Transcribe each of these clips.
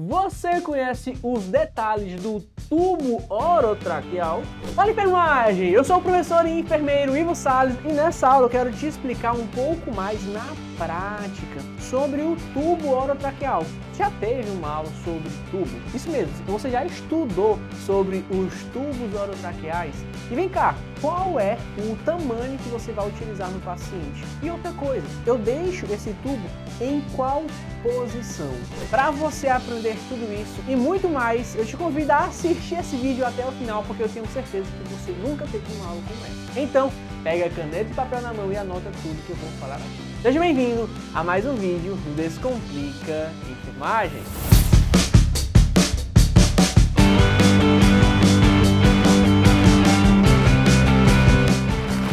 Você conhece os detalhes do tubo orotraqueal? Fala, enfermagem! Eu sou o professor e enfermeiro Ivo Salles e nessa aula eu quero te explicar um pouco mais na prática sobre o tubo orotraqueal. Já teve uma aula sobre tubo? Isso mesmo, você já estudou sobre os tubos orotraqueais? E vem cá, qual é o tamanho que você vai utilizar no paciente? E outra coisa, eu deixo esse tubo em qual posição? Para você aprender tudo isso e muito mais, eu te convido a assistir esse vídeo até o final, porque eu tenho certeza que você nunca teve uma aula como essa. Então, pega caneta e papel na mão e anota tudo que eu vou falar aqui. Seja bem-vindo a mais um vídeo do Descomplica Enfermagem.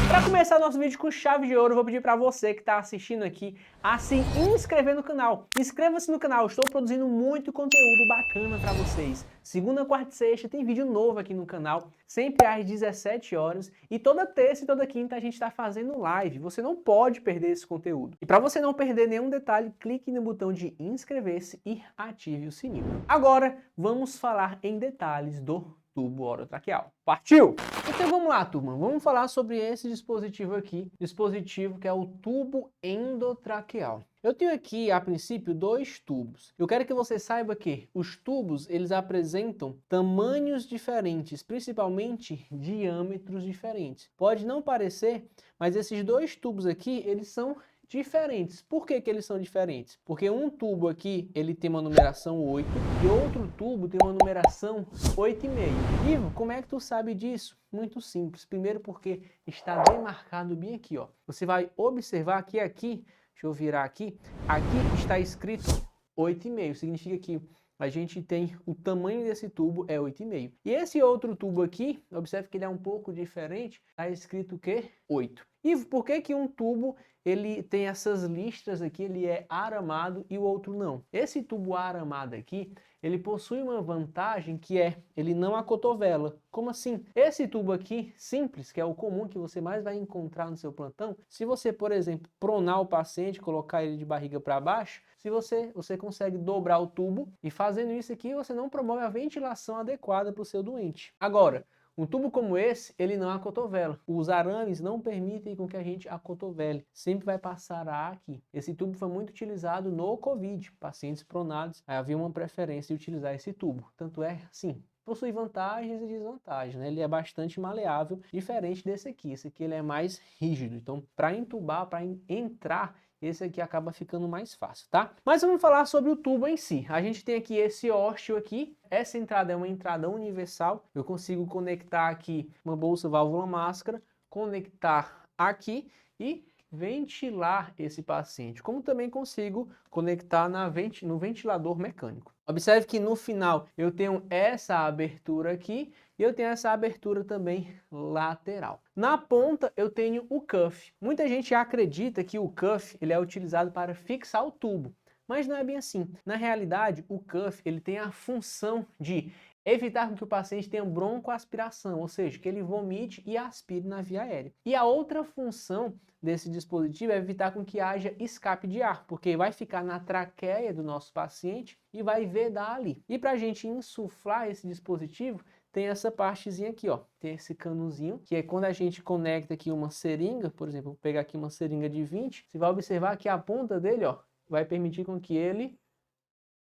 Para começar nosso vídeo com chave de ouro, eu vou pedir para você que está assistindo aqui a se inscrever no canal. Inscreva-se no canal, estou produzindo muito conteúdo bacana para vocês. Segunda, quarta e sexta tem vídeo novo aqui no canal, sempre às 17 horas. E toda terça e toda quinta a gente está fazendo live. Você não pode perder esse conteúdo. E para você não perder nenhum detalhe, clique no botão de inscrever-se e ative o sininho. Agora, vamos falar em detalhes do tubo orotraqueal. Partiu? Então vamos lá, turma. Vamos falar sobre esse dispositivo aqui, dispositivo que é o tubo endotraqueal. Eu tenho aqui, a princípio, dois tubos. Eu quero que você saiba que os tubos, eles apresentam tamanhos diferentes, principalmente diâmetros diferentes. Pode não parecer, mas esses dois tubos aqui, eles são diferentes. Por que que eles são diferentes? Porque um tubo aqui, ele tem uma numeração 8 e outro tubo tem uma numeração 8,5. Ivo, como é que tu sabe disso? Muito simples. Primeiro porque está demarcado bem aqui, ó. Você vai observar que aqui, deixa eu virar aqui, aqui está escrito 8,5. Significa que a gente tem o tamanho desse tubo é 8,5. E esse outro tubo aqui, observe que ele é um pouco diferente, está escrito o quê? 8. E por que que um tubo ele tem essas listras aqui, ele é aramado e o outro não? Esse tubo aramado aqui, ele possui uma vantagem que é, ele não acotovela. Como assim? Esse tubo aqui, simples, que é o comum que você mais vai encontrar no seu plantão, se você, por exemplo, pronar o paciente, colocar ele de barriga para baixo, se você consegue dobrar o tubo e fazendo isso aqui, você não promove a ventilação adequada para o seu doente. Agora, um tubo como esse, ele não acotovela. Os arames não permitem com que a gente acotovele. Sempre vai passar ar aqui. Esse tubo foi muito utilizado no Covid. Pacientes pronados, havia uma preferência de utilizar esse tubo. Tanto é, sim, possui vantagens e desvantagens, né? Ele é bastante maleável, diferente desse aqui. Esse aqui ele é mais rígido. Então, para entubar, para entrar, esse aqui acaba ficando mais fácil, tá? Mas vamos falar sobre o tubo em si. A gente tem aqui esse ósteo aqui. Essa entrada é uma entrada universal. Eu consigo conectar aqui uma bolsa válvula máscara, conectar aqui e ventilar esse paciente. Como também consigo conectar no ventilador mecânico. Observe que no final eu tenho essa abertura aqui e eu tenho essa abertura também lateral. Na ponta eu tenho o cuff. Muita gente acredita que o cuff ele é utilizado para fixar o tubo, mas não é bem assim. Na realidade, o cuff ele tem a função de evitar que o paciente tenha broncoaspiração, ou seja, que ele vomite e aspire na via aérea. E a outra função desse dispositivo é evitar com que haja escape de ar, porque vai ficar na traqueia do nosso paciente e vai vedar ali. E para a gente insuflar esse dispositivo, tem essa partezinha aqui, ó, tem esse canozinho, que é quando a gente conecta aqui uma seringa, por exemplo, vou pegar aqui uma seringa de 20, você vai observar que a ponta dele, ó, vai permitir com que ele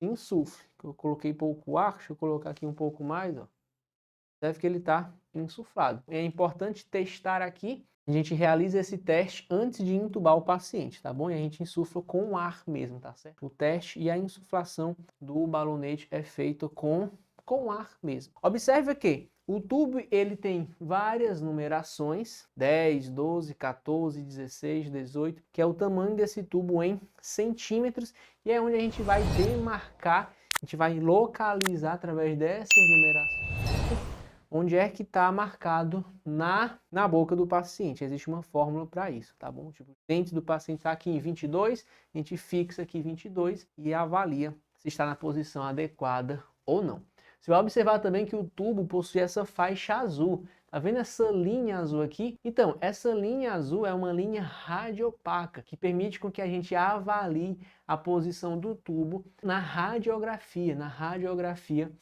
insufle. Eu coloquei pouco ar, deixa eu colocar aqui um pouco mais, ó. Deve que ele está insuflado. É importante testar aqui. A gente realiza esse teste antes de intubar o paciente, tá bom? E a gente insufla com ar mesmo, tá certo? O teste e a insuflação do balonete é feito com ar mesmo. Observe que o tubo ele tem várias numerações, 10, 12, 14, 16, 18, que é o tamanho desse tubo em centímetros, e é onde a gente vai demarcar, a gente vai localizar através dessas numerações onde é que está marcado na boca do paciente. Existe uma fórmula para isso, tá bom? Tipo, o dente do paciente está aqui em 22, a gente fixa aqui 22 e avalia se está na posição adequada ou não. Você vai observar também que o tubo possui essa faixa azul. Tá vendo essa linha azul aqui? Então, essa linha azul é uma linha radiopaca, que permite com que a gente avalie a posição do tubo na radiografia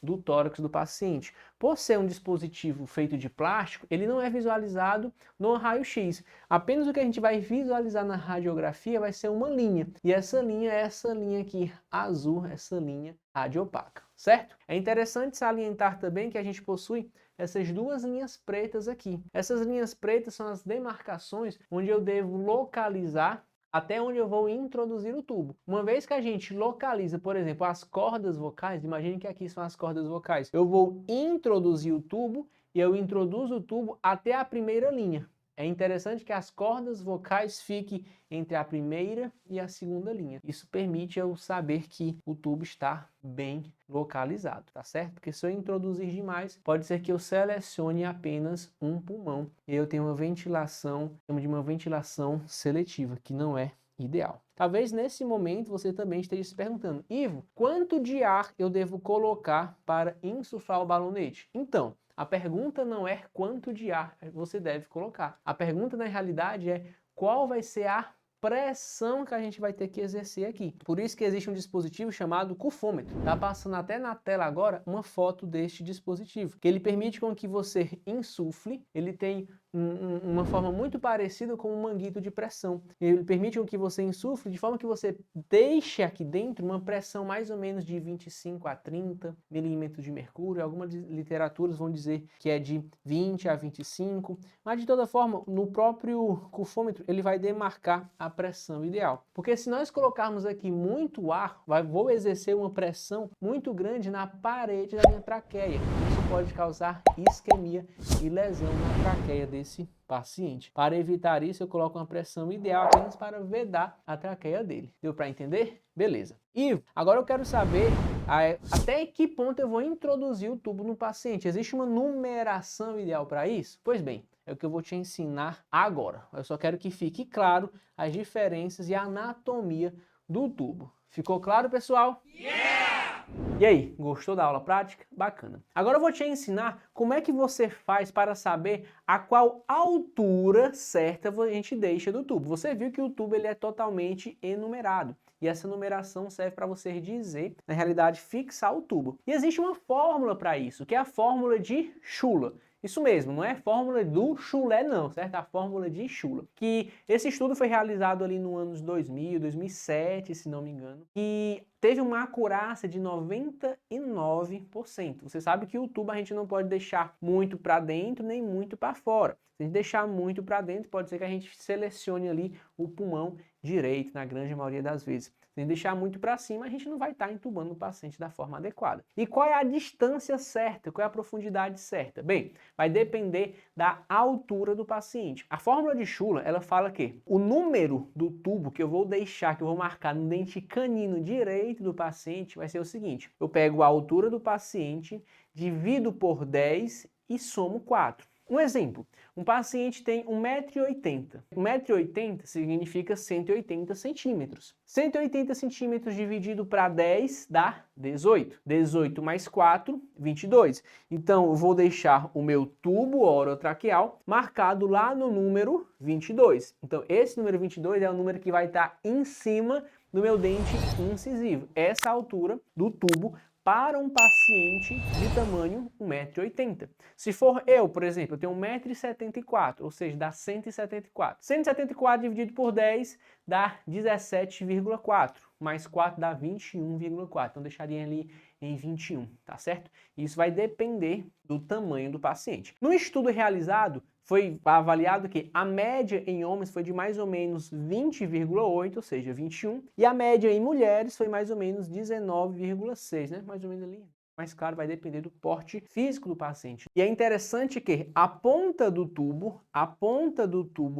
do tórax do paciente. Por ser um dispositivo feito de plástico, ele não é visualizado no raio-x. Apenas o que a gente vai visualizar na radiografia vai ser uma linha. E essa linha é essa linha aqui, azul, essa linha radiopaca, certo? É interessante salientar também que a gente possui essas duas linhas pretas aqui. Essas linhas pretas são as demarcações onde eu devo localizar até onde eu vou introduzir o tubo. Uma vez que a gente localiza, por exemplo, as cordas vocais, imagine que aqui são as cordas vocais, eu vou introduzir o tubo e eu introduzo o tubo até a primeira linha. É interessante que as cordas vocais fiquem entre a primeira e a segunda linha. Isso permite eu saber que o tubo está bem localizado, tá certo? Porque se eu introduzir demais, pode ser que eu selecione apenas um pulmão e eu tenho uma ventilação, chamamos de uma ventilação seletiva, que não é ideal. Talvez nesse momento você também esteja se perguntando, Ivo, quanto de ar eu devo colocar para insuflar o balonete? Então, a pergunta não é quanto de ar você deve colocar. A pergunta, na realidade, é qual vai ser a pressão que a gente vai ter que exercer aqui. Por isso que existe um dispositivo chamado cufômetro. Tá passando até na tela agora uma foto deste dispositivo, que ele permite com que você insufle, ele tem uma forma muito parecida com um manguito de pressão. Ele permite com que você insufle de forma que você deixe aqui dentro uma pressão mais ou menos de 25 a 30 milímetros de mercúrio. Algumas literaturas vão dizer que é de 20 a 25, mas de toda forma, no próprio cufômetro, ele vai demarcar a pressão ideal. Porque se nós colocarmos aqui muito ar, vou exercer uma pressão muito grande na parede da minha traqueia. Isso pode causar isquemia e lesão na traqueia desse paciente. Para evitar isso, eu coloco uma pressão ideal apenas para vedar a traqueia dele. Deu para entender? Beleza. Ivo, agora eu quero saber até que ponto eu vou introduzir o tubo no paciente. Existe uma numeração ideal para isso? Pois bem, é o que eu vou te ensinar agora. Eu só quero que fique claro as diferenças e a anatomia do tubo. Ficou claro, pessoal? Yeah! E aí, gostou da aula prática? Bacana. Agora eu vou te ensinar como é que você faz para saber a qual altura certa a gente deixa do tubo. Você viu que o tubo ele é totalmente enumerado. E essa numeração serve para você dizer, na realidade, fixar o tubo. E existe uma fórmula para isso, que é a fórmula de Shula. Isso mesmo, não é fórmula do chulé não, certo? A fórmula de Shula. Que esse estudo foi realizado ali no anos 2000, 2007, se não me engano. E teve uma acurácia de 99%. Você sabe que o tubo a gente não pode deixar muito para dentro, nem muito para fora. Se a gente deixar muito para dentro, pode ser que a gente selecione ali o pulmão direito, na grande maioria das vezes. Se a gente deixar muito para cima, a gente não vai estar entubando o paciente da forma adequada. E qual é a distância certa? Qual é a profundidade certa? Bem, vai depender da altura do paciente. A fórmula de Shula, ela fala que o número do tubo que eu vou deixar, que eu vou marcar no dente canino direito do paciente, vai ser o seguinte. Eu pego a altura do paciente, divido por 10 e somo 4. Um exemplo, um paciente tem 1,80 m. 1,80 m significa 180 centímetros. 180 centímetros dividido para 10 dá 18. 18 mais 4, 22. Então, eu vou deixar o meu tubo orotraqueal marcado lá no número 22. Então, esse número 22 é o número que vai estar em cima do meu dente incisivo. Essa altura do tubo para um paciente de tamanho 1,80 m. Se for eu, por exemplo, eu tenho 1,74 m, ou seja, dá 174. 174 dividido por 10 dá 17,4. Mais 4 dá 21,4. Então deixaria ali em 21, tá certo? Isso vai depender do tamanho do paciente. No estudo realizado, foi avaliado que a média em homens foi de mais ou menos 20,8, ou seja, 21, e a média em mulheres foi mais ou menos 19,6, né? Mais ou menos ali. Mas claro, vai depender do porte físico do paciente. E é interessante que a ponta do tubo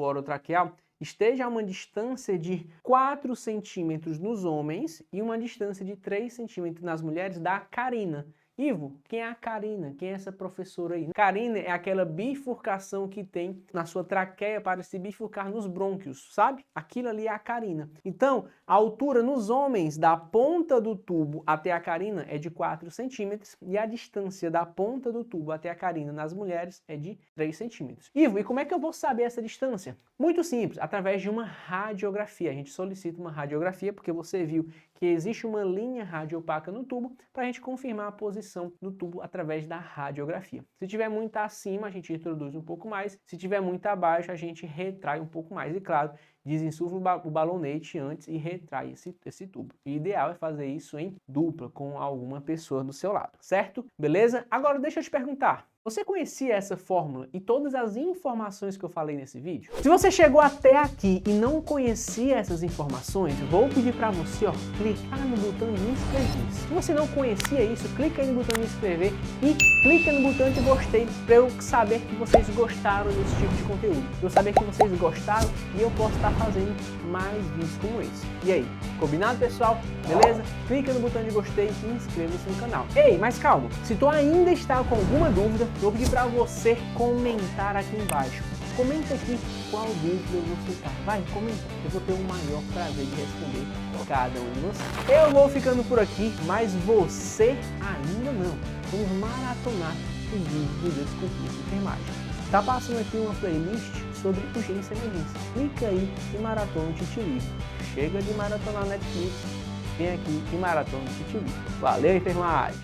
orotraqueal esteja a uma distância de 4 centímetros nos homens e uma distância de 3 centímetros nas mulheres da carina. Ivo, quem é a Karina? Quem é essa professora aí? Karina é aquela bifurcação que tem na sua traqueia para se bifurcar nos brônquios, sabe? Aquilo ali é a Karina. Então, a altura nos homens da ponta do tubo até a Karina é de 4 centímetros e a distância da ponta do tubo até a Karina nas mulheres é de 3 centímetros. Ivo, e como é que eu vou saber essa distância? Muito simples, através de uma radiografia. A gente solicita uma radiografia porque você viu que existe uma linha radiopaca no tubo para a gente confirmar a posição do tubo através da radiografia. Se tiver muito acima, a gente introduz um pouco mais. Se tiver muito abaixo, a gente retrai um pouco mais. E claro, desinsufla o balonete antes e retrai esse tubo. O ideal é fazer isso em dupla, com alguma pessoa do seu lado, certo? Beleza? Agora deixa eu te perguntar. Você conhecia essa fórmula e todas as informações que eu falei nesse vídeo? Se você chegou até aqui e não conhecia essas informações, vou pedir para você, clicar no botão de inscrever. Se você não conhecia isso, clica aí no botão de inscrever e clica no botão de gostei para eu saber que vocês gostaram desse tipo de conteúdo. Para eu saber que vocês gostaram e eu posso estar fazendo mais vídeos como esse. E aí, combinado, pessoal? Beleza? Clica no botão de gostei e inscreva-se no canal. Ei, mas calma, se tu ainda está com alguma dúvida, vou pedir para você comentar aqui embaixo. Comenta aqui qual dúvida você tá. Vai, comenta. Eu vou ter o maior prazer de responder cada um de vocês. Eu vou ficando por aqui, mas você ainda não. Vamos maratonar os vídeos desse concurso de enfermagem. Tá passando aqui uma playlist sobre urgência e emergência. Clica aí e maratona o Titio Ivo. Chega de maratonar Netflix, vem aqui e maratona o Titio Ivo. Valeu, enfermagem!